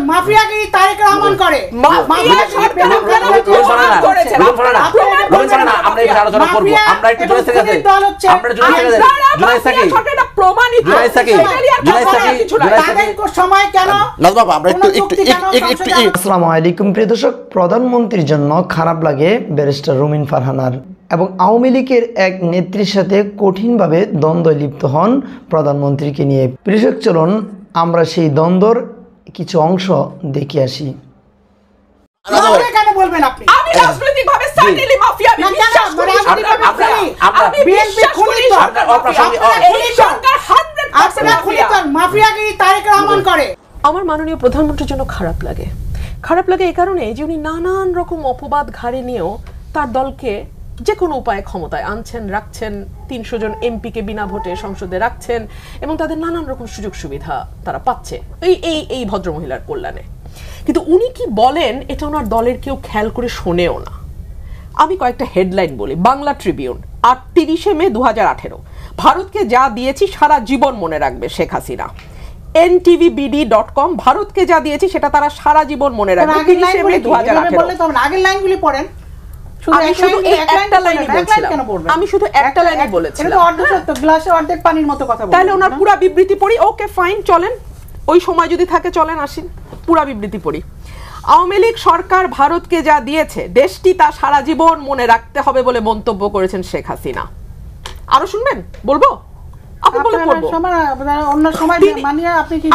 মাফিয়াগিরি তারেক রহমান করে। আসসালামু আলাইকুম প্রিয় দর্শক, প্রধানমন্ত্রীর জন্য খারাপ লাগে ব্যারিস্টার রুমিন ফারহানার এবং আওয়ামী লীগের এক নেত্রীর সাথে কঠিনভাবে দ্বন্দ্বে লিপ্ত হন প্রধানমন্ত্রীকে নিয়ে। প্রিয় দর্শক, চলুন আমরা সেই দ্বন্দ্বর কিছু অংশ দেখে আসি। আমার মাননীয় প্রধানমন্ত্রীর জন্য খারাপ লাগে এই কারণে যে উনি নানান রকম অপবাদ ঘাড়ে নিয়েও তার দলকে যে কোনো উপায়ে ক্ষমতায় আনছেন, রাখছেন, ৩০০ জন এমপিকে বিনা ভোটে সংসদে রাখছেন এবং তাদের নানান রকম সুযোগ সুবিধা তারা পাচ্ছে এই ভদ্রমহিলার কল্যাণে। কিন্তু উনি কি বলেন এটা ওনার দলের কেউ খেয়াল করে শোনেও না। আমি কয়েকটা হেডলাইন বলি। বাংলা ট্রিবিউন ৩৮ মে ২০১৮, ভারতকে যা দিয়েছি সারা জীবন মনে রাখবে শেখ হাসিনা। ntvbd.com, ভারতকে যা দিয়েছি সেটা তারা সারা জীবন মনে রাখবে। ৩০ মে ২০১৮। আগের লাইনগুলি পড়েন। আমি শুধু একটা লাইনই বলেছিলাম। গ্লাসে অর্ধেক পানির মতো কথা বলছেন। তাহলে ওনার পুরো বিবৃতি পড়ি। ওকে ফাইন, চলেন, ওই সময় যদি থাকে চলেন আসেন পুরো বিবৃতি পড়ি। আওয়ামী লীগ সরকার ভারতকে যা দিয়েছে দেশটি তা সারা জীবন মনে রাখতে হবে বলে মন্তব্য করেছেন শেখ হাসিনা। আরো শুনবেন? বলবো?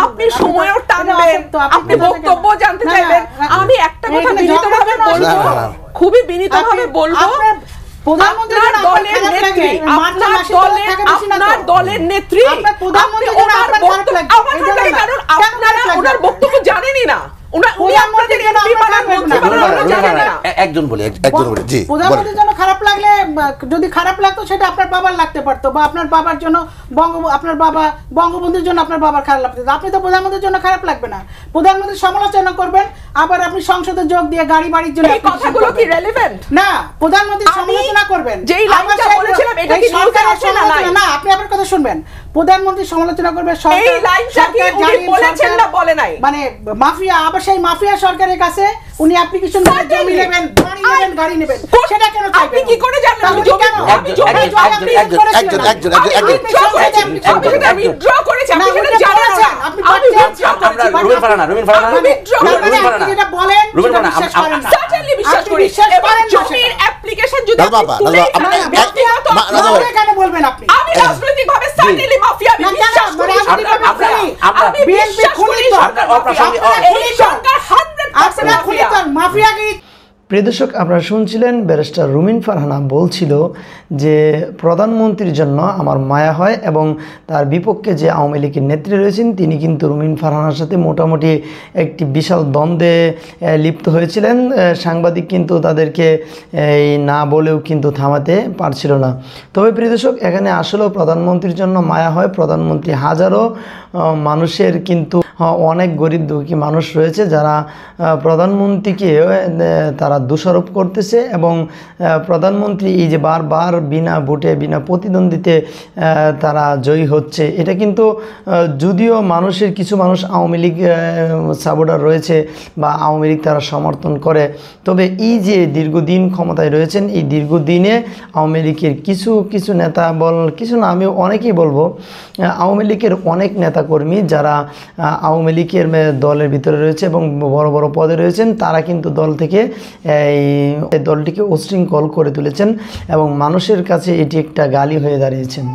আপনি সময়ও টানবেন, আপনি বক্তব্য জানতে চাইবেন। আমি একটা কথা বিনীতভাবে বলবো, খুবই বিনীতভাবে বলবো, আপনার দলের নেত্রী ওনার বক্তব্য জানেনই না। প্রধানমন্ত্রীর জন্য খারাপ লাগলে, যদি খারাপ লাগতো সেটা আপনার বাবার লাগতে পারতো, বা আপনার বাবার জন্য আপনার বাবা বঙ্গবন্ধুর জন্য আপনার বাবার খারাপ লাগতো। আপনি তো প্রধানমন্ত্রীর জন্য খারাপ লাগবে না। প্রধানমন্ত্রী সমালোচনা করবেন, আবার আপনি সংসদে যোগ দিয়ে গাড়ি বাড়ির জন্য কথাগুলো কি রেলেভেন্ট না? প্রধানমন্ত্রী সমালোচনা করবেন। যেই লাইনটা বলেছিলাম এটা কি নিউজে আছে না? না, আপনি আপনার কথা শুনবেন। প্রধানমন্ত্রী সমালোচনা করবে, এই লাইনটা কি উনি বলেছেন না বলে নাই? মানে মাফিয়া, আবার সেই মাফিয়া সরকারের কাছে উনি অ্যাপ্লিকেশন করে জমি নেবেন, বাড়ি নেবেন, গাড়ি নেবেন, সেটা কেন চাইবেন? আপনি কি করে জানেন? আমি জমি উইথড্র করেছি, আপনি সেটা জানেন না। আমি রুমিন ফারহানা যেটা বলেন সার্টেনলি বিশ্বাস করি। জমির অ্যাপ্লিকেশন যদি কেন বলবেন আপনি? আমি রাজনৈতিকভাবে সার্টেনলি মাফিয়া বিশ্বাস করি। আমি বিশ্বাস করি এই সরকার 100% মাফিয়াগিরি। প্রিয় দর্শক, আপনারা শুনছিলেন ব্যারিস্টার রুমিন ফারহানা বলছিল যে প্রধানমন্ত্রীর জন্য আমার মায়া হয় এবং তার বিপক্ষে যে আওয়ামী লীগের নেত্রী রয়েছেন তিনি কিন্তু রুমিন ফারহানার সাথে মোটামুটি একটি বিশাল দ্বন্দ্বে লিপ্ত হয়েছিলেন। সাংবাদিক কিন্তু তাদেরকে এই না বলেও কিন্তু থামাতে পারছিল না। তবে প্রিয় দর্শক, এখানে আসলেও প্রধানমন্ত্রীর জন্য মায়া হয়। প্রধানমন্ত্রী হাজারো মানুষের কিন্তু অনেক গরিব দুঃখী মানুষ রয়েছে যারা প্রধানমন্ত্রীকে তারা দোষারোপ করতেছে এবং প্রধানমন্ত্রী এই যে বারবার বিনা ভোটে বিনা প্রতিদ্বন্দ্বিতে তারা জয়ী হচ্ছে, এটা কিন্তু যদিও মানুষের কিছু মানুষ আওয়ামী লীগ সাপোর্টার রয়েছে বা আওয়ামী লীগ তারা সমর্থন করে, তবে এই যে দীর্ঘদিন ক্ষমতায় রয়েছেন এই দীর্ঘদিনে আওয়ামী লীগের কিছু নেতা কিছু না, আমি অনেকেই বলবো আওয়ামী লীগের অনেক নেতাকর্মী যারা আওয়ামী লীগের দলের ভিতরে রয়েছে এবং বড় বড় পদে রয়েছেন, তারা কিন্তু দল থেকে এই দলটিকে উচ্ছৃঙ্খল করে তুলেছেন এবং মানুষের কাছে এটি একটা গালি হয়ে দাঁড়িয়েছেন।